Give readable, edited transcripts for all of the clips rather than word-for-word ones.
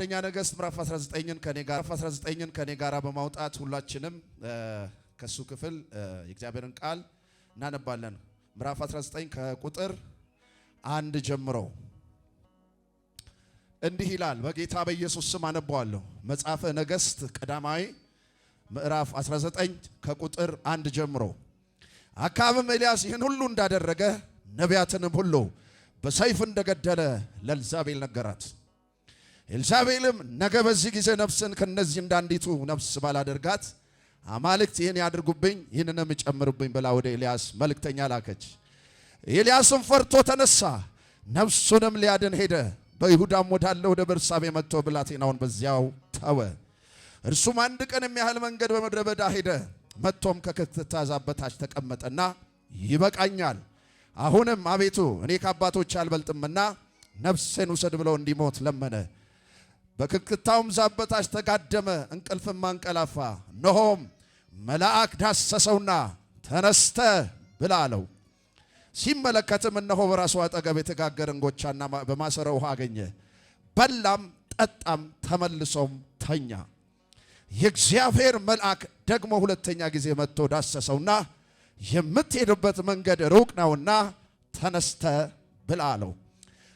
አንደኛ ነገሥት ምዕራፍ 19ን ከኔ ጋር በማውጣት ሁላችንም ከሱ ክፍል የእግዚአብሔርን ቃል እናነባለን። ምዕራፍ 19 ከቁጥር 1 ጀምሮ እንዲህ ይላል። በጌታ በኢየሱስ ስም አነባዋለሁ። መጽሐፈ ነገሥት ቀዳማዊ ምዕራፍ 19 ከቁጥር 1 ጀምሮ አክዓብም ኤልያስ ይህን ሁሉ እንዳደረገ ነቢያትንም ሁሉ በሰይፍ እንደገደለ ለኤልዛቤል ነገራት። ኤልዛቤልም ነገ በዚህ ጊዜ ነፍስን ከነዚህ እንዳንዲቱ ነፍስ ባላደርጋት አማልክት ይህን ያድርጉብኝ ይህንንም ይጨምሩብኝ ብላ ወደ ኤልያስ መልእክተኛ ላከች። ኤልያስም ፈርቶ ተነሳ፣ ነፍሱንም ሊያድን ሄደ። በይሁዳም ወዳለ ወደ ቤርሳቤ መጥቶ ብላቴናውን በዚያው ተወ። እርሱም አንድ ቀን የሚያህል መንገድ በምድረ በዳ ሄደ። መጥቶም ከክትክታ ዛፍ በታች ተቀመጠና ይበቃኛል፣ አሁንም አቤቱ እኔ ከአባቶች አልበልጥምና ነፍሴን ውሰድ ብሎ እንዲሞት ለመነ። በክትክታውም ዛፍ በታች ተጋደመ፣ እንቅልፍም አንቀላፋ። እነሆም መልአክ ዳሰሰውና ተነስተ ብላ አለው። ሲመለከትም እነሆ በራሱ አጠገብ የተጋገረ እንጎቻና በማሰሮ ውሃ አገኘ። በላም ጠጣም፣ ተመልሶም ተኛ። የእግዚአብሔር መልአክ ደግሞ ሁለተኛ ጊዜ መጥቶ ዳሰሰውና የምትሄድበት መንገድ ሩቅ ነውና ተነስተ ብላ አለው።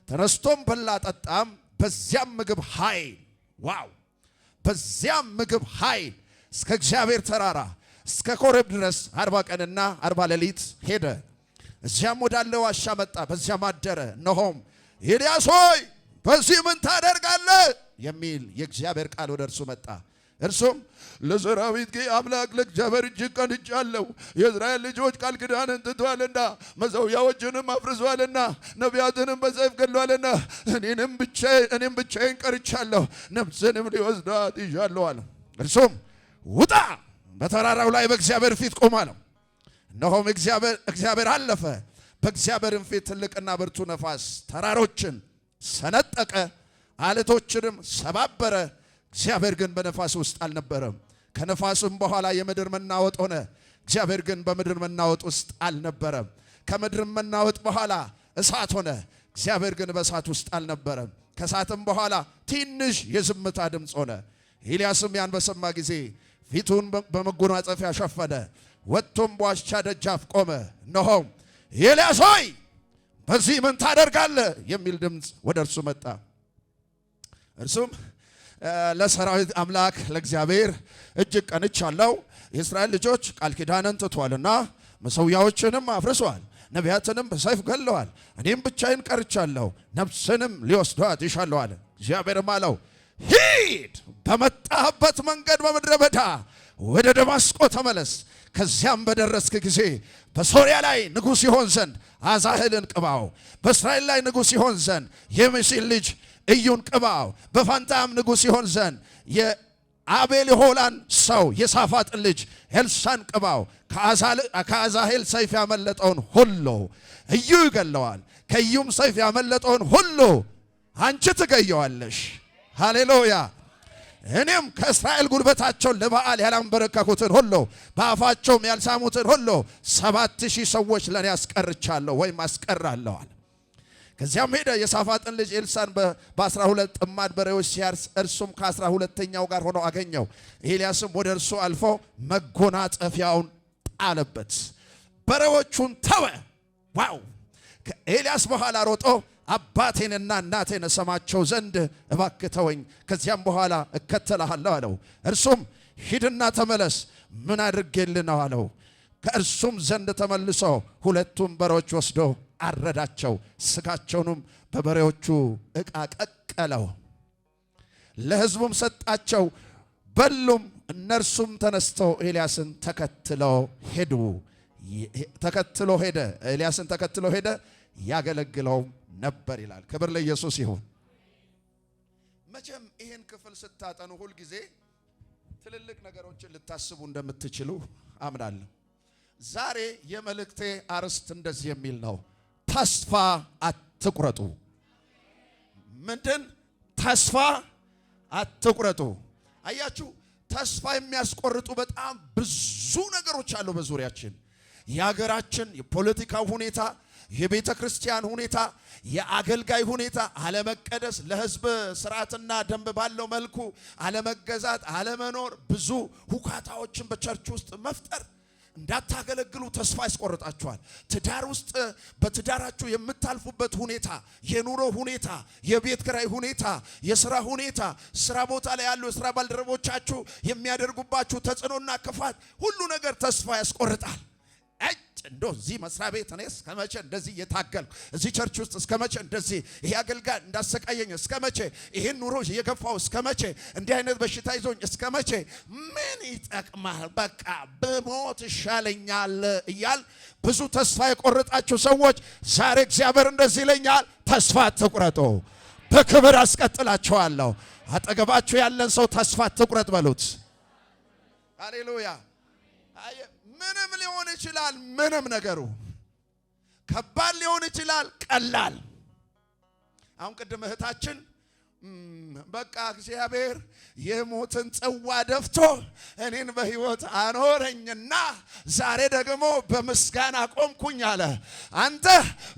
ተነስቶም በላ ጠጣም። በዚያም ምግብ ኃይል በዚያም ምግብ ኃይል እስከ እግዚአብሔር ተራራ እስከ ኮሬብ ድረስ 40 ቀንና 40 ሌሊት ሄደ። እዚያም ወዳለ ዋሻ መጣ፣ በዚያም አደረ። እነሆም ኤልያስ ሆይ በዚህ ምን ታደርጋለህ የሚል የእግዚአብሔር ቃል ወደ እርሱ መጣ። እርሱም ለሰራዊት አምላክ ለእግዚአብሔር እጅግ ቀንቻለሁ። የእስራኤል ልጆች ቃል ኪዳንን ትተዋልና መሠዊያዎችንም አፍርሰዋልና ነቢያትንም በሰይፍ ገድለዋልና እኔም ብቻዬን ቀርቻለሁ፣ ነፍስንም ሊወስዳት ይሻለሁ አለ። እርሱም ውጣ፣ በተራራው ላይ በእግዚአብሔር ፊት ቁም አለው። እነሆም እግዚአብሔር አለፈ። በእግዚአብሔርም ፊት ትልቅና ብርቱ ነፋስ ተራሮችን ሰነጠቀ፣ አለቶችንም ሰባበረ። እግዚአብሔር ግን በነፋስ ውስጥ አልነበረም። ከነፋስም በኋላ የምድር መናወጥ ሆነ። እግዚአብሔር ግን በምድር መናወጥ ውስጥ አልነበረም። ከምድር መናወጥ በኋላ እሳት ሆነ። እግዚአብሔር ግን በእሳት ውስጥ አልነበረም። ከእሳትም በኋላ ትንሽ የዝምታ ድምፅ ሆነ። ኤልያስም ያን በሰማ ጊዜ ፊቱን በመጎናጸፊያ ሸፈነ፣ ወጥቶም በዋሻ ደጃፍ ቆመ። እነሆም ኤልያስ ሆይ በዚህ ምን ታደርጋለህ የሚል ድምፅ ወደ እርሱ መጣ። እርሱም ለሰራዊት አምላክ ለእግዚአብሔር እጅግ ቀንቻለሁ። የእስራኤል ልጆች ቃል ኪዳንን ትተዋልና መሠዊያዎችንም አፍርሰዋል፣ ነቢያትንም በሰይፍ ገድለዋል። እኔም ብቻዬን ቀርቻለሁ፣ ነፍስንም ሊወስዷት ይሻሉ አለ። እግዚአብሔርም አለው ሂድ፣ በመጣህበት መንገድ በምድረ በዳ ወደ ደማስቆ ተመለስ። ከዚያም በደረስክ ጊዜ በሶርያ ላይ ንጉሥ ይሆን ዘንድ አዛሄልን ቅባው፣ በእስራኤል ላይ ንጉሥ ይሆን ዘንድ የምሺን ልጅ ኢዩን ቅባው፣ በፋንታም ንጉሥ ይሆን ዘንድ የአቤልሆላን ሰው የሳፋጥን ልጅ ኤልሳን ቅባው። ከአዛሄል ሰይፍ ያመለጠውን ሁሉ ኢዩ ይገለዋል፣ ከኢዩም ሰይፍ ያመለጠውን ሁሉ አንቺ ትገየዋለሽ። ሃሌሉያ። እኔም ከእስራኤል ጉልበታቸውን ለበዓል ያላንበረከኩትን ሁሉ በአፋቸውም ያልሳሙትን ሁሉ 7000 ሰዎች ለእኔ አስቀርቻለሁ ወይም አስቀራለዋል። ከዚያም ሄደ፣ የሳፋጥን ልጅ ኤልሳን በ12 ጥማድ በሬዎች ሲያርስ እርሱም ከ12ኛው ጋር ሆኖ አገኘው። ኤልያስም ወደ እርሱ አልፎ መጎናጸፊያውን ጣለበት፣ በሬዎቹን ተወ። ከኤልያስ በኋላ ሮጦ አባቴንና እናቴን እሰማቸው ዘንድ እባክህ ተወኝ፣ ከዚያም በኋላ እከተልሃለሁ አለው። እርሱም ሂድና ተመለስ፣ ምን አድርጌልህ ነው አለው። ከእርሱም ዘንድ ተመልሶ 2ቱን በሬዎች ወስዶ አረዳቸው፣ ስጋቸውንም በበሬዎቹ ዕቃ ቀቀለው፣ ለሕዝቡም ሰጣቸው፣ በሉም። እነርሱም ተነስተው ኤልያስን ኤልያስን ተከትሎ ሄደ፣ ያገለግለውም ነበር ይላል። ክብር ለኢየሱስ ይሁን። መቼም ይህን ክፍል ስታጠኑ ሁልጊዜ ትልልቅ ነገሮችን ልታስቡ እንደምትችሉ አምናለሁ። ዛሬ የመልእክቴ አርዕስት እንደዚህ የሚል ነው፣ ተስፋ አትቁረጡ። ምንድን? ተስፋ አትቁረጡ። አያችሁ፣ ተስፋ የሚያስቆርጡ በጣም ብዙ ነገሮች አሉ በዙሪያችን። የሀገራችን የፖለቲካው ሁኔታ፣ የቤተ ክርስቲያን ሁኔታ፣ የአገልጋይ ሁኔታ አለመቀደስ፣ ለህዝብ ስርዓትና ደንብ ባለው መልኩ አለመገዛት፣ አለመኖር፣ ብዙ ሁካታዎችን በቸርች ውስጥ መፍጠር እንዳታገለግሉ ተስፋ ያስቆርጣችኋል። ትዳር ውስጥ በትዳራችሁ የምታልፉበት ሁኔታ፣ የኑሮ ሁኔታ፣ የቤት ኪራይ ሁኔታ፣ የሥራ ሁኔታ፣ ስራ ቦታ ላይ ያሉ የሥራ ባልደረቦቻችሁ የሚያደርጉባችሁ ተጽዕኖና ክፋት ሁሉ ነገር ተስፋ ያስቆርጣል። እንደው እዚህ መስሪያ ቤት እኔ እስከመቼ እንደዚህ እየታገልኩ እዚህ ቸርች ውስጥ እስከመቼ እንደዚህ ይሄ አገልጋይ እንዳሰቃየኝ እስከመቼ ይሄን ኑሮ እየገፋው እስከመቼ እንዲህ አይነት በሽታ ይዞኝ እስከመቼ ምን ይጠቅማል በቃ በሞት ይሻለኛል እያል ብዙ ተስፋ የቆረጣችሁ ሰዎች ዛሬ እግዚአብሔር እንደዚህ ይለኛል፣ ተስፋ አትቁረጡ፣ በክብር አስቀጥላችኋለሁ። አጠገባችሁ ያለን ሰው ተስፋ አትቁረጥ በሉት። ሃሌሉያ። ምንም ሊሆን ይችላል፣ ምንም ነገሩ ከባድ ሊሆን ይችላል፣ ቀላል። አሁን ቅድም እህታችን በቃ እግዚአብሔር የሞትን ጽዋ ደፍቶ እኔን በሕይወት አኖረኝና ዛሬ ደግሞ በምስጋና ቆምኩኝ አለ። አንተ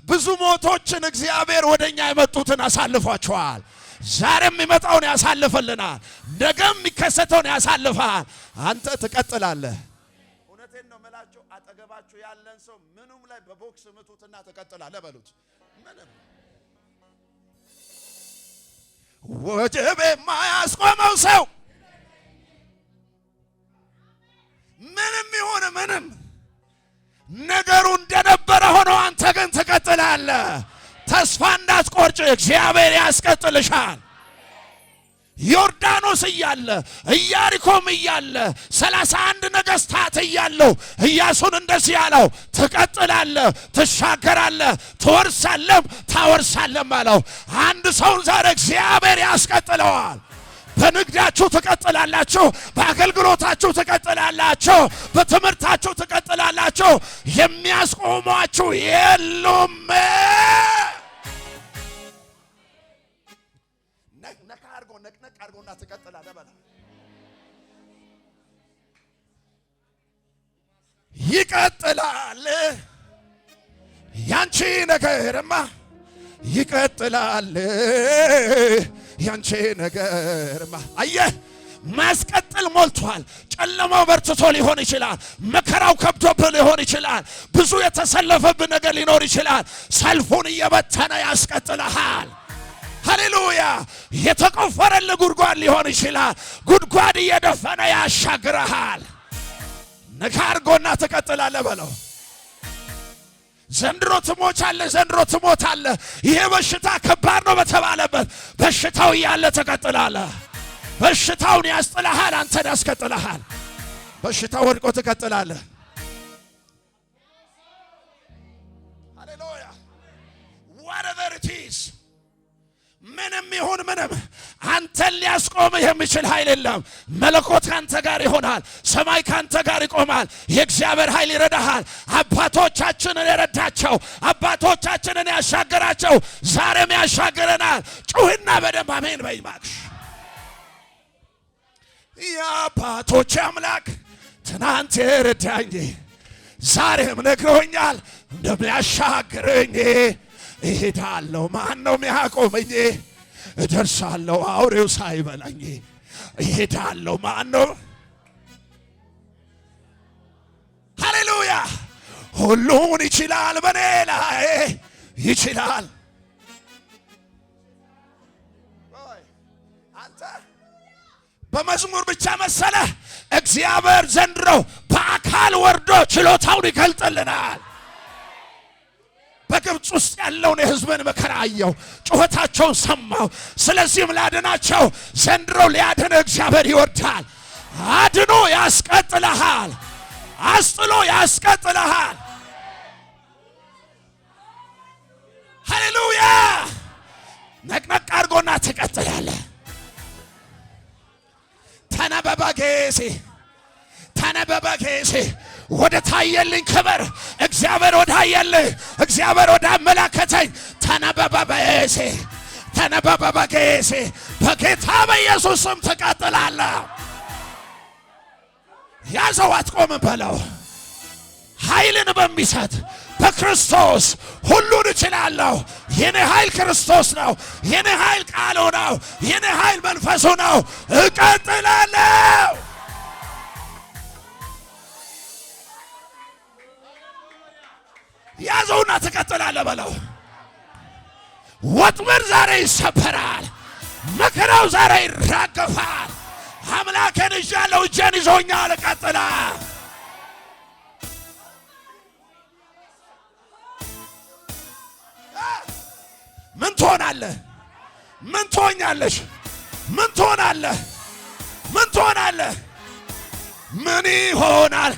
ብዙ ሞቶችን እግዚአብሔር ወደኛ የመጡትን አሳልፏቸዋል። ዛሬም የሚመጣውን ያሳልፈልናል፣ ነገም የሚከሰተውን ያሳልፋል። አንተ ትቀጥላለህ። አጠገባችሁ ያለን ሰው ምኑም ላይ በቦክስ ምቱትና ተቀጥላለህ በሉት። ምንም ወጀብ የማያስቆመው ሰው ምንም ይሁን ምንም ነገሩ እንደነበረ ሆኖ አንተ ግን ትቀጥላለህ። ተስፋ እንዳትቆርጭ እግዚአብሔር ያስቀጥልሻል። ዮርዳኖስ እያለ ኢያሪኮም እያለ 31 ነገሥታት እያለው ኢያሱን እንደዚህ ያለው ትቀጥላለህ፣ ትሻገራለህ፣ ትወርሳለህ፣ ታወርሳለህ አለው። አንድ ሰውን ዛሬ እግዚአብሔር ያስቀጥለዋል። በንግዳችሁ ትቀጥላላችሁ፣ በአገልግሎታችሁ ትቀጥላላችሁ፣ በትምህርታችሁ ትቀጥላላችሁ። የሚያስቆሟችሁ የሉም። ነቅነቅ አድርጎና ትቀጥላለህ በላ። ይቀጥላል። ያንቺ ነገርማ ይቀጥላል። ያንቺ ነገርማ አየህ ማስቀጥል ሞልቷል። ጨለማው በርትቶ ሊሆን ይችላል። መከራው ከብዶብህ ሊሆን ይችላል። ብዙ የተሰለፈብህ ነገር ሊኖር ይችላል። ሰልፉን እየበተነ ያስቀጥልሃል። ሃሌሉያ። የተቆፈረልህ ጉድጓድ ሊሆን ይችላል። ጉድጓድ እየደፈነ ያሻግረሃል። ነካርጎና ትቀጥላለህ በለው። ዘንድሮ ትሞቻለህ፣ ዘንድሮ ትሞታለህ። ይሄ በሽታ ከባድ ነው በተባለበት በሽታው እያለ ትቀጥላለህ። በሽታውን ያስጥልሃል፣ አንተን ያስቀጥልሃል። በሽታው ወድቆ ትቀጥላለህ። ሃሌሉያ። whatever it is ምንም ይሁን ምንም አንተን ሊያስቆምህ የሚችል ኃይል የለም። መለኮት ካንተ ጋር ይሆናል። ሰማይ ካንተ ጋር ይቆማል። የእግዚአብሔር ኃይል ይረዳሃል። አባቶቻችንን የረዳቸው አባቶቻችንን ያሻገራቸው ዛሬም ያሻገረናል። ጩህና በደንብ አሜን በይ እባክሽ። የአባቶች አምላክ ትናንት የረዳኝ ዛሬም ነግሮኛል እንደሚያሻግረኝ። እሄዳለሁ ማን ነው የሚያቆመኝ? እደርሳለሁ አውሬው ሳይበላኝ። እሄዳለሁ ማን ነው? ሃሌሉያ። ሁሉን ይችላል፣ በኔ ላይ ይችላል። አንተ በመዝሙር ብቻ መሰለህ? እግዚአብሔር ዘንድሮ በአካል ወርዶ ችሎታውን ይገልጥልናል። በግብፅ ውስጥ ያለውን የሕዝብን መከራ አየሁ፣ ጩኸታቸውን ሰማሁ። ስለዚህም ላድናቸው ዘንድሮ ሊያድን እግዚአብሔር ይወርዳል። አድኖ ያስቀጥልሃል፣ አስጥሎ ያስቀጥልሃል። ሃሌሉያ። ነቅነቅ አድርጎና ትቀጥላለህ። ተነበበ ጌሴ ተነበበ ጌሴ ወደ ታየልኝ ክብር እግዚአብሔር ወደ ታየልህ እግዚአብሔር ወደ አመላከተኝ ተነበበ በጌሴ ተነበበ በጌሴ በጌታ በኢየሱስ ስም ትቀጥላለህ። ያዘው አትቆም በለው። ኃይልን በሚሰጥ በክርስቶስ ሁሉን እችላለሁ። የኔ ኃይል ክርስቶስ ነው። የኔ ኃይል ቃሉ ነው። የኔ ኃይል መንፈሱ ነው። እቀጥላለሁ። ያዘውና ትቀጥላለህ በለው። ወጥመድ ዛሬ ይሰበራል። መከራው ዛሬ ይራገፋል። አምላኬን ይዣለሁ፣ እጄን ይዞኛል። እቀጥላለሁ። ምን ትሆናለህ? ምን ትሆኛለሽ? ምን ትሆናለህ? ምን ትሆናለህ? ምን ይሆናል?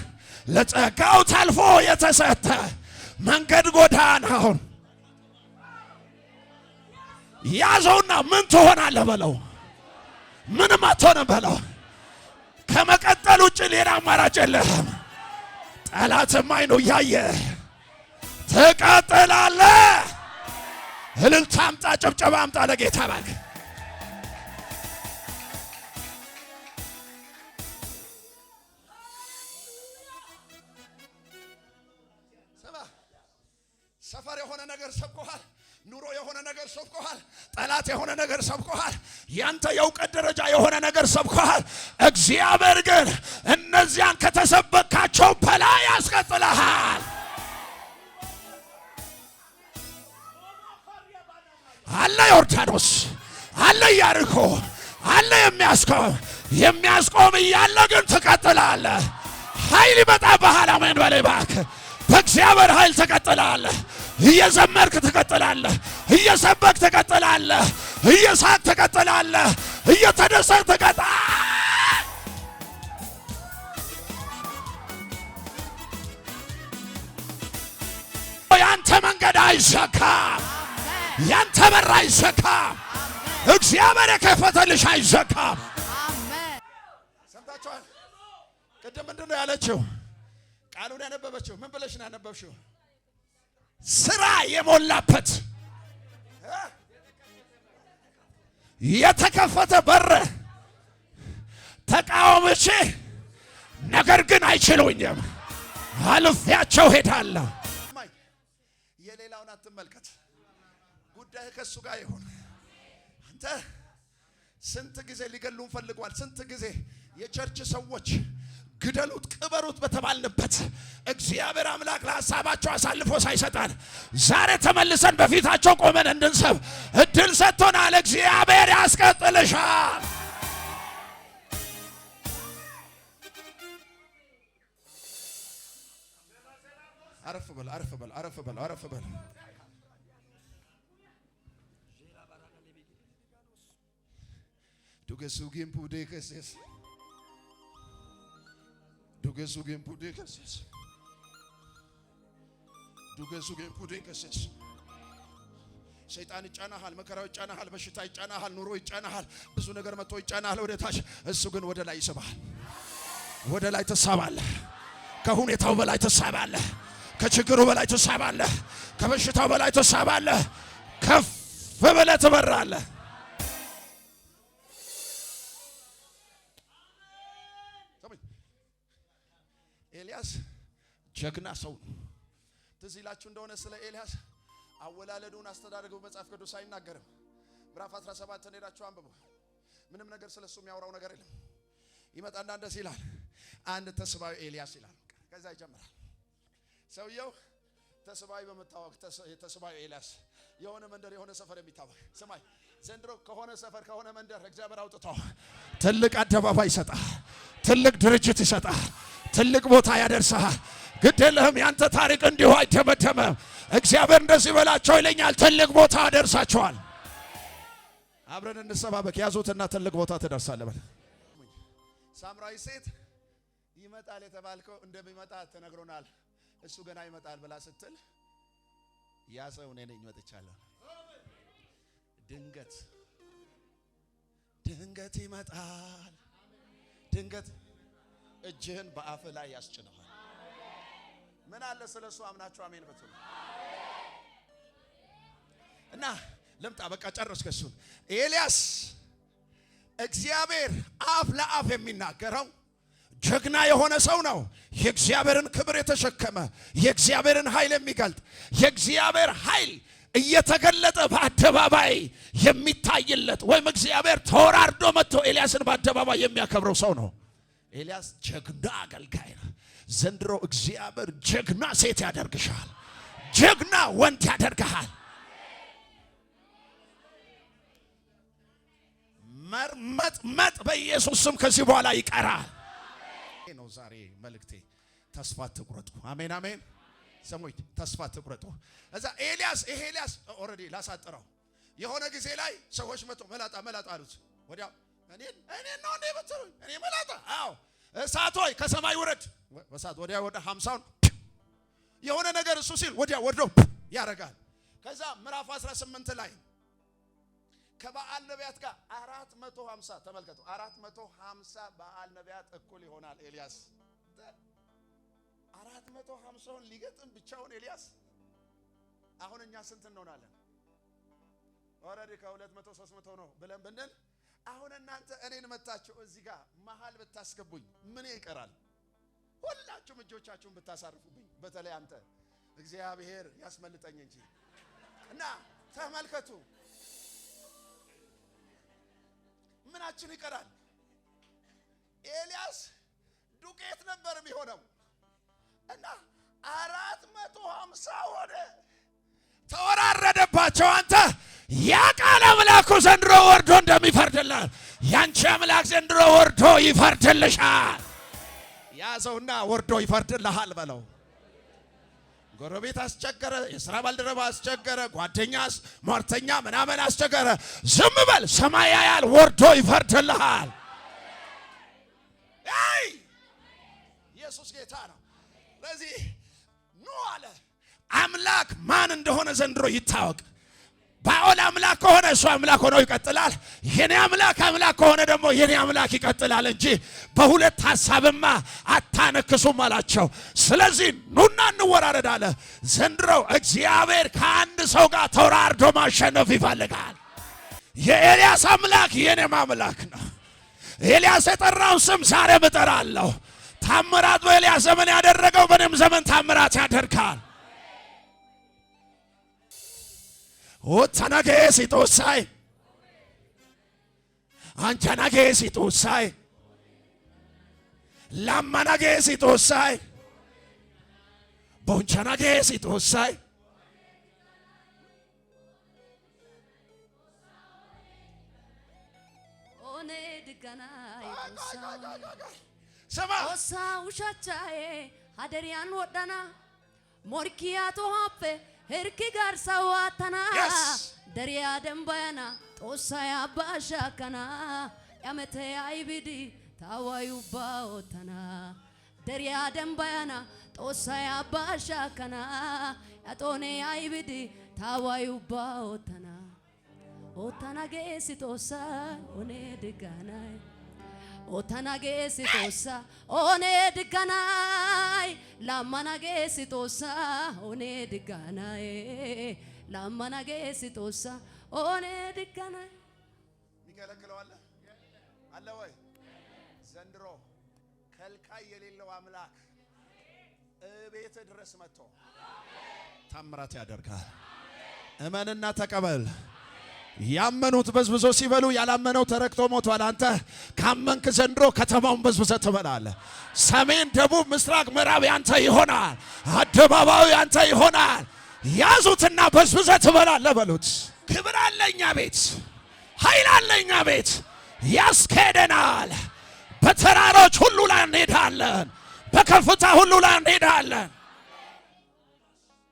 ለጸጋው ታልፎ የተሰጠ መንገድ ጎዳናውን ያዘውና ምን ትሆናለህ በለው። ምንም አትሆንም በለው። ከመቀጠል ውጭ ሌላ አማራጭ የለህም። ጠላትም አይኑ እያየ ትቀጥላለህ። እልልታ አምጣ፣ ጭብጨባ አምጣ ለጌታ ባክ። ሰፈር የሆነ ነገር ሰብኮሃል። ኑሮ የሆነ ነገር ሰብኮሃል። ጠላት የሆነ ነገር ሰብኮሃል። ያንተ የእውቀት ደረጃ የሆነ ነገር ሰብኮሃል። እግዚአብሔር ግን እነዚያን ከተሰበካቸው በላይ ያስቀጥልሃል። አለ ዮርዳኖስ፣ አለ ኢያሪኮ፣ አለ የሚያስቆም እያለ ግን ትቀጥላለህ። ኃይል ይመጣብሃል። አሜን በለኝ እባክህ። በእግዚአብሔር ኃይል ትቀጥላለህ። እየዘመርክ ትቀጥላለህ። እየሰበክ ትቀጥላለህ። እየሳቅ ትቀጥላለህ። እየተደሰክ ትቀጥላለህ። ያንተ መንገድ አይዘጋም። ያንተ በር አይዘጋም። እግዚአብሔር የከፈተልሽ አይዘጋም። ሰምታችኋል? ቅድም ምንድን ነው ያለችው? ቃሉን ያነበበችው ምን ብለሽ ነው ያነበብሽው? ስራ የሞላበት የተከፈተ በር ተቃወመች፣ ነገር ግን አይችሉኝም፣ አልፌያቸው ሄዳለሁ። የሌላውን አትመልከት፣ ጉዳይ ከሱ ጋር ይሁን። አንተ ስንት ጊዜ ሊገሉን ፈልጓል። ስንት ጊዜ የቸርች ሰዎች ግደሉት፣ ቅበሩት በተባልንበት እግዚአብሔር አምላክ ለሐሳባቸው አሳልፎ ሳይሰጣን ዛሬ ተመልሰን በፊታቸው ቆመን እንድንሰብ እድል ሰጥቶናል። እግዚአብሔር ያስቀጥልሻል። አረፍ በል፣ አረፍ በል፣ አረፍ በል፣ አረፍ በል። ዱገሱጊም ፑዴ ከሰስ ዱገሱጊም ፑዴ ከሰስ ዱገሱጊም ፑዴ ከሰስ ሰይጣን ይጫናሃል፣ መከራው ይጫናሃል፣ በሽታ ይጫናሃል፣ ኑሮ ይጫናሃል፣ ብዙ ነገር መጥቶ ይጫናሃል ወደ ታች። እሱ ግን ወደ ላይ ይስባል። ወደ ላይ ተሳባለህ። ከሁኔታው በላይ ተሳባለህ። ከችግሩ በላይ ተሳባለህ። ከበሽታው በላይ ተሳባለህ። ከፍ ብለህ ትበራለህ። ኤልያስ ጀግና ሰው ነው። ትዝ ይላችሁ እንደሆነ ስለ ኤልያስ አወላለዱን አስተዳደገው መጽሐፍ ቅዱስ አይናገርም። ምዕራፍ 17 ሄዳችሁ አንብቡ። ምንም ነገር ስለሱ የሚያወራው ነገር የለም። ይመጣና እንደዚህ ይላል፣ አንድ ተስባዊ ኤልያስ ይላል። ከዛ ይጀምራል። ሰውየው ተስባዊ በመታወቅ ተስባዊ ኤልያስ የሆነ መንደር የሆነ ሰፈር የሚታወቅ ስማይ፣ ዘንድሮ ከሆነ ሰፈር ከሆነ መንደር እግዚአብሔር አውጥቶ ትልቅ አደባባይ ይሰጣል፣ ትልቅ ድርጅት ይሰጣል፣ ትልቅ ቦታ ያደርሳል። ግድ የለህም፣ ያንተ ታሪክ እንዲሁ አይደመደመም። እግዚአብሔር እንደዚህ በላቸው ይለኛል፣ ትልቅ ቦታ አደርሳቸዋል። አብረን እንሰባበክ። ያዙትና ትልቅ ቦታ ትደርሳለህ በል። ሳምራዊ ሴት ይመጣል የተባልከው እንደሚመጣ ተነግሮናል፣ እሱ ገና ይመጣል ብላ ስትል ያ ሰው እኔ ነኝ መጥቻለሁ። ድንገት ይመጣል። ድንገት እጅህን በአፍ ላይ ያስጭነዋል። ምን አለ ስለሱ አምናችሁ አሜን በትሉ እና ለምጣ በቃ ጨረስክ። እሱን ኤልያስ እግዚአብሔር አፍ ለአፍ የሚናገረው ጀግና የሆነ ሰው ነው። የእግዚአብሔርን ክብር የተሸከመ የእግዚአብሔርን ኃይል የሚገልጥ የእግዚአብሔር ኃይል እየተገለጠ በአደባባይ የሚታይለት ወይም እግዚአብሔር ተወራርዶ መጥቶ ኤልያስን በአደባባይ የሚያከብረው ሰው ነው። ኤልያስ ጀግና አገልጋይ ነው። ዘንድሮ እግዚአብሔር ጀግና ሴት ያደርግሻል፣ ጀግና ወንድ ያደርግሃል። መርመጥመጥ በኢየሱስ ስም ከዚህ በኋላ ይቀራል። ነው ዛሬ መልእክቴ። ተስፋ አትቁረጡ። አሜን አሜን። ሰሞይ ተስፋ አትቁረጡ። እዛ ኤልያስ ኦሬዲ ላሳጥረው የሆነ ጊዜ ላይ ሰዎች መጥቶ መላጣ አሉት። ወዲያው እኔ ነው እንደ በተሩኝ እኔ መላጣ አዎ እሳት ሆይ ከሰማይ ውረድ። እሳት ወዲያው ወደ 50 የሆነ ነገር እሱ ሲል ወዲያው ወርዶ ያረጋል። ከዛ ምዕራፍ 18 ላይ ከበዓል ነቢያት ጋር 450 ተመልከቱ። 450 በዓል ነቢያት እኩል ይሆናል ኤልያስ 450ውን ሊገጥም ብቻውን ኤልያስ። አሁን እኛ ስንት እንሆናለን? ኦሬዲ ከ200 300 ነው ብለን ብንል አሁን እናንተ እኔን መታችሁ እዚህ ጋር መሃል ብታስገቡኝ ምን ይቀራል? ሁላችሁም እጆቻችሁን ብታሳርፉብኝ፣ በተለይ አንተ እግዚአብሔር ያስመልጠኝ እንጂ እና ተመልከቱ ምናችን ይቀራል? ኤልያስ ዱቄት ነበር የሚሆነው እና 450 ሆነ። ተወራረደባቸው። አንተ ያ ቃል አምላኩ ዘንድሮ ወርዶ እንደሚፈርድልህ ያንቺ አምላክ ዘንድሮ ወርዶ ይፈርድልሻል። ያዘውና ወርዶ ይፈርድልሃል በለው። ጎረቤት አስቸገረ፣ የሥራ ባልደረባ አስቸገረ፣ ጓደኛስ ሟርተኛ ምናምን አስቸገረ፣ ዝም በል። ሰማይ ያያል፣ ወርዶ ይፈርድልሃል። አይ ኢየሱስ ጌታ ነው። ስለዚህ ኑ አለ አምላክ ማን እንደሆነ ዘንድሮ ይታወቅ። ባኦል አምላክ ከሆነ እሱ አምላክ ሆኖ ይቀጥላል። የኔ አምላክ ከሆነ ደግሞ የኔ አምላክ ይቀጥላል እንጂ በሁለት ሐሳብማ አታነክሱም አላቸው። ስለዚህ ኑና እንወራረድ አለ። ዘንድሮ እግዚአብሔር ከአንድ ሰው ጋር ተወራርዶ ማሸነፍ ይፈልጋል። የኤልያስ አምላክ የኔም አምላክ ነው። ኤልያስ የጠራው ስም ዛሬም እጠራለሁ። ታምራት በኤልያስ ዘመን ያደረገው በእኔም ዘመን ታምራት ያደርጋል። ኦታናጌ ሲጦሳይ አንቻናጌ ሲጦሳይ ላማናጌ ሲጦሳይ ቦንቻናጌ ሲጦሳይ ኦኔ ድጋናይ ሰማ ኦሳውሻቻዬ ሀደሪያን ወዳና ሞርኪያቶ ሀፈ Herki garsa watana dariya dembayana tosaya basha kana yamete aibidi tawayu baotana dariya dembayana tosaya basha kana yatone aibidi tawayu baotana otana gesi tosa one diganai otana gesi tosa one diganai lamana gesi tosa one diganai lamana gesi tosa one diganai ሚከለክለው አለ ወይ? ዘንድሮ ከልካይ የሌለው አምላክ እቤት ድረስ መጥቶ ታምራት ያደርጋል። እመንና ተቀበል። ያመኑት በዝብዞ ሲበሉ ያላመነው ተረክቶ ሞቷል። አንተ ካመንክ ዘንድሮ ከተማውን በዝብዘ ትበላለህ። ሰሜን፣ ደቡብ፣ ምስራቅ፣ ምዕራብ ያንተ ይሆናል። አደባባዩ ያንተ ይሆናል። ያዙትና በዝብዘ ትበላለህ በሉት። ክብር አለኛ ቤት፣ ኃይል አለኛ ቤት፣ ያስኬደናል። በተራሮች ሁሉ ላይ እንሄዳለን፣ በከፍታ ሁሉ ላይ እንሄዳለን።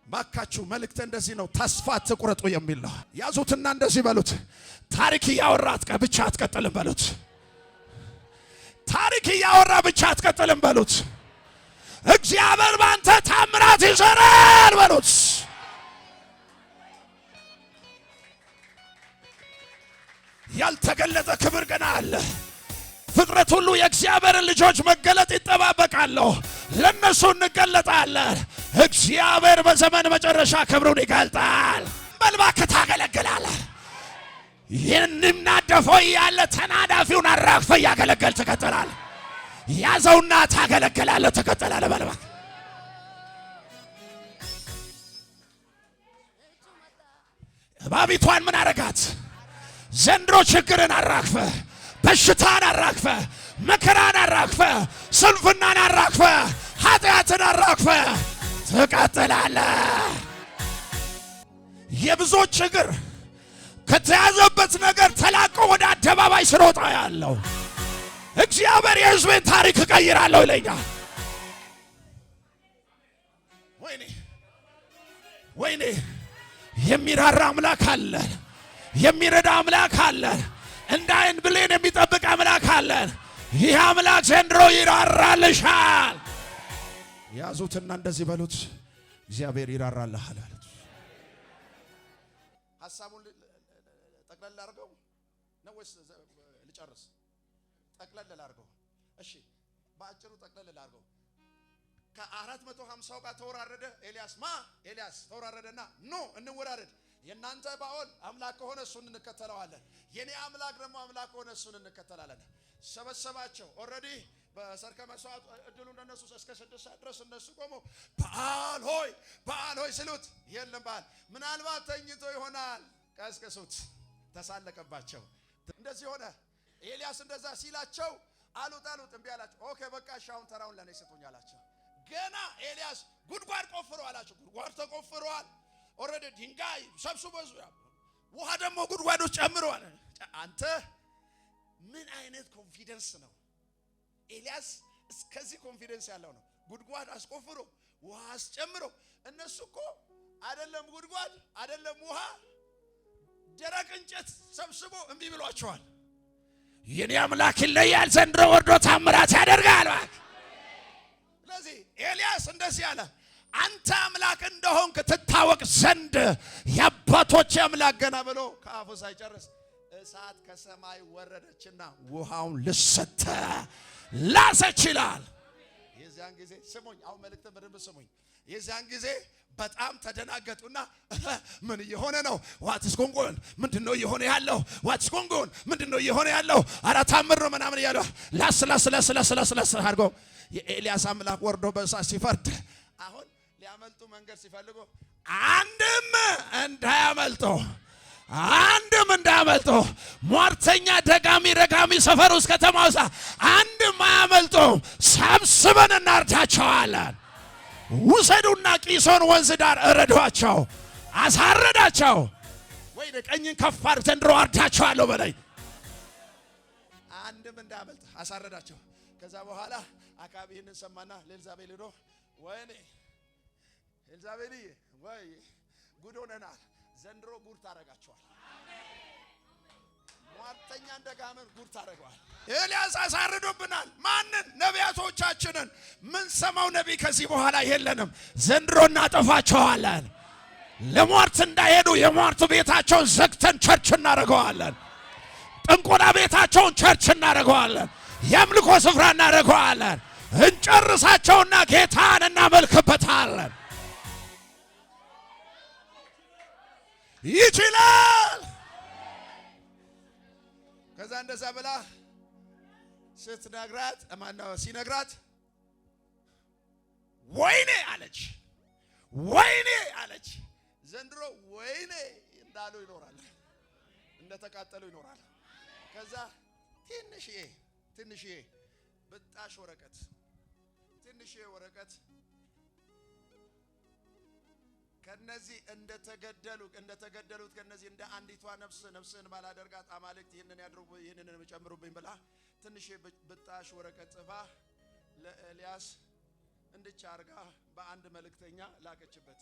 ባካችሁ መልእክት እንደዚህ ነው። ተስፋ አትቁረጡ የሚል ነው። ያዙትና እንደዚህ በሉት። ታሪክ እያወራት ብቻ አትቀጥልም በሉት። ታሪክ እያወራ ብቻ አትቀጥልም በሉት። እግዚአብሔር ባንተ ታምራት ይሰራል በሉት። ያልተገለጠ ክብር ገና አለ። ፍጥረት ሁሉ የእግዚአብሔርን ልጆች መገለጥ ይጠባበቃሉ። ለነሱ እንገለጣለን። እግዚአብሔር በዘመን መጨረሻ ክብሩን ይገልጣል። መልባክ ታገለግላለህ። ይህንም ናደፎ ያለ ተናዳፊውን አራግፈ ያገለገል ትቀጥላለህ። ያዘውና ታገለግላለህ፣ ትቀጥላለህ። በለባ እባቢቷን ምን አረጋት? ዘንድሮ ችግርን አራግፈ፣ በሽታን አራግፈ፣ መከራን አራግፈ፣ ስንፍናን አራግፈ፣ ኃጢአትን አራግፈ ትቀጥላለህ። የብዙዎች ችግር ከተያዘበት ነገር ተላቆ ወደ አደባባይ ስሮጣ ያለው እግዚአብሔር የሕዝቤን ታሪክ እቀይራለሁ ይለኛል። ወይኔ የሚራራ አምላክ አለ፣ የሚረዳ አምላክ አለ፣ እንደ ዓይን ብሌን የሚጠብቅ አምላክ አለ። ይህ አምላክ ዘንድሮ ይራራልሻል። ያዙትና እንደዚህ በሉት፣ እግዚአብሔር ይራራልሃል አሉት። ሐሳቡን ጠቅለል አድርገው ነው ወይስ ልጨርስ? ጠቅለል አድርገው። እሺ በአጭሩ ጠቅለል አድርገው። ከ450 ጋር ተወራረደ ኤልያስ ተወራረደና ኖ እንወራረድ፣ የናንተ ባኦል አምላክ ከሆነ እሱን እንከተለዋለን፣ የኔ አምላክ ደግሞ አምላክ ከሆነ እሱን እንከተላለን። ሰበሰባቸው። ኦሬዲ በሰርከ መስዋዕት እድሉ እንደነሱ እስከ 6 ሰዓት ድረስ እነሱ ቆሞ በዓል ሆይ ስሉት የለም በዓል ምናልባት ተኝቶ ይሆናል። ቀስቅሱት። ተሳለቀባቸው። እንደዚህ ሆነ። ኤልያስ እንደዛ ሲላቸው አሉት እምቢ አላቸው። ኦኬ በቃ ሻውን ተራውን ለኔ ስጡኝ አላቸው። ገና ኤልያስ ጉድጓድ ቆፍሮ አላቸው። ጉድጓድ ተቆፍሯል። ኦሬዲ ድንጋይ ሰብስቦ ውሃ ደግሞ ጉድጓዶች ጨምረዋል። አንተ ምን አይነት ኮንፊደንስ ነው? ኤልያስ እስከዚህ ኮንፊደንስ ያለው ነው። ጉድጓድ አስቆፍሮ ውሃ አስጨምሮ። እነሱ እኮ አይደለም ጉድጓድ አይደለም ውሃ ደረቅ እንጨት ሰብስቦ እምቢ ብሏቸዋል። የኔ አምላክ ይለያል፣ ዘንድሮ ወርዶ ታምራት ያደርጋል። ስለዚህ ኤልያስ እንደዚህ አለ፣ አንተ አምላክ እንደሆንክ ትታወቅ ዘንድ የአባቶች አምላክ ገና ብሎ ከአፉ ሳይጨርስ እሳት ከሰማይ ወረደችና ውሃውን ልሰተ ላሰች ይላል። የዚያን ጊዜ ስሙኝ፣ አሁን መልእክት በደንብ ስሙኝ። የዚያን ጊዜ በጣም ተደናገጡና ምን እየሆነ ነው? ዋትስ ጎንጎን ምንድነው እየሆነ ያለው? ዋትስ ጎንጎን ምንድነው እየሆነ ያለው? ኧረ ታምር ነው ምናምን እያሉ ላስ አድርጎ የኤልያስ አምላክ ወርዶ በእሳት ሲፈርድ አሁን ሊያመልጡ መንገድ ሲፈልጉ አንድም እንዳያመልጡ ሟርተኛ ረጋሚ ሰፈር ውስጥ ከተማ ውስጥ አንድም አያመልጡ። ሰብስበን እናርዳቸዋለን። ውሰዱና ቂሶን ወንዝ ዳር እረዷቸው፣ አሳረዳቸው። ወይ ቀኝን ከፍ አድርግ፣ ዘንድሮ አርዳቸዋለሁ በላይ። አንድም እንዳያመልጥ አሳረዳቸው። ከዛ በኋላ አካብ ይህንን ሰማና ለኤልዛቤል ሄዶ ወይኔ ኤልዛቤልዬ ወይ ጉድ ሆነናል፣ ዘንድሮ ጉድ ታረጋቸዋል። ሟርተኛ እንደጋመን ጉድ ታረጋዋል። ኤልያስ አሳርዶብናል። ማንን? ነቢያቶቻችንን። ምን ሰማው ነቢይ ከዚህ በኋላ የለንም፣ ዘንድሮ እናጠፋቸዋለን። ለሟርት እንዳይሄዱ የሟርት ቤታቸውን ዘግተን ቸርች እናደርገዋለን። ጥንቆላ ቤታቸውን ቸርች እናደርገዋለን። የአምልኮ ስፍራ እናደርገዋለን። እንጨርሳቸውና ጌታን እናመልክበታለን። ይችላል። ከዛ እንደዛ ብላ ስትነግራት ሲነግራት ወይኔ አለች። ዘንድሮ ወይኔ እንዳሉ ይኖራል፣ እንደተቃጠሉ ይኖራል። ከዛ ትንሽዬ ብጣሽ ወረቀት ከነዚህ እንደተገደሉት ከነዚህ እንደ አንዲቷ ነፍስን ባላደርጋት አማልክት ይህንን ጨምሩብኝ ብላ ትንሽ ብጣሽ ወረቀት ጽፋ ለኤልያስ እንድቻ አርጋ በአንድ መልእክተኛ ላከችበት።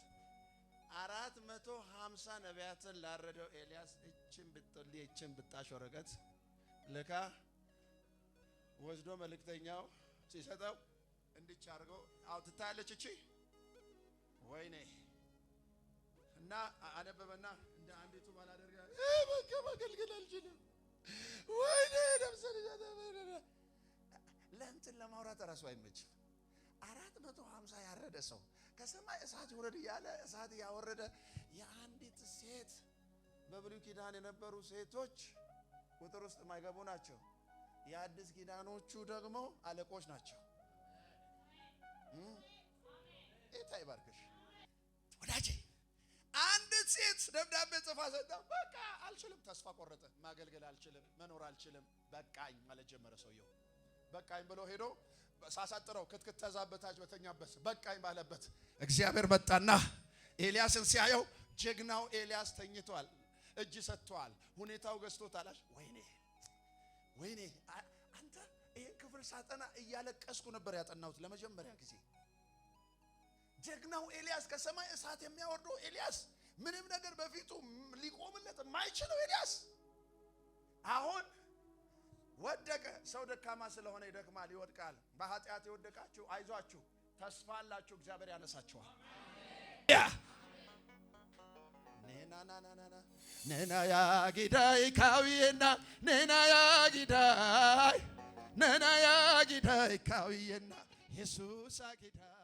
450 ነቢያትን ላረደው ኤልያስ እችን ብጣሽ ወረቀት ልካ ወስዶ መልእክተኛው ሲሰጠው እንድቻ አርገው አውጥታለች። እቺ ወይኔ እና አነበበና እንደ አንዲቱ ባላደርጋ ማገልገል አልችልም። ወይኔ ነፍሰን ለእንትን ለማውራት ራሱ አይመችም። 450 ያረደ ሰው ከሰማይ እሳት ይወረድ እያለ እሳት ያወረደ የአንዲት ሴት በብሉይ ኪዳን የነበሩ ሴቶች ቁጥር ውስጥ የማይገቡ ናቸው። የአዲስ ኪዳኖቹ ደግሞ አለቆች ናቸው። ጌታ ይባርክሽ ወዳጄ። አንዲት ሴት ደብዳቤ ጽፋ ሰጣ። በቃ አልችልም፣ ተስፋ ቆረጠ። ማገልገል አልችልም፣ መኖር አልችልም፣ በቃኝ ማለት ጀመረ ሰውየው። በቃኝ ብሎ ሄዶ ሳሳጥረው ክትክት ተዛበታች በተኛበት በቃኝ ባለበት እግዚአብሔር መጣና ኤልያስን ሲያየው ጀግናው ኤልያስ ተኝቷል፣ እጅ ሰጥቷል፣ ሁኔታው ገዝቶታል። ወይኔ አንተ ይሄን ክፍል ሳጠና እያለቀስኩ ነበር ያጠናሁት ለመጀመሪያ ጊዜ። ጀግናው ኤልያስ ከሰማይ እሳት የሚያወርደው ኤልያስ ምንም ነገር በፊቱ ሊቆምለት የማይችለው ኤልያስ አሁን ወደቀ። ሰው ደካማ ስለሆነ ይደክማል፣ ይወድቃል። በኃጢአት የወደቃችሁ አይዟችሁ፣ ተስፋ አላችሁ፣ እግዚአብሔር ያነሳችኋል። ነና ያጊዳይ ካዊየና ነና ያጊዳይ ካዊየና ኢየሱስ አጊዳይ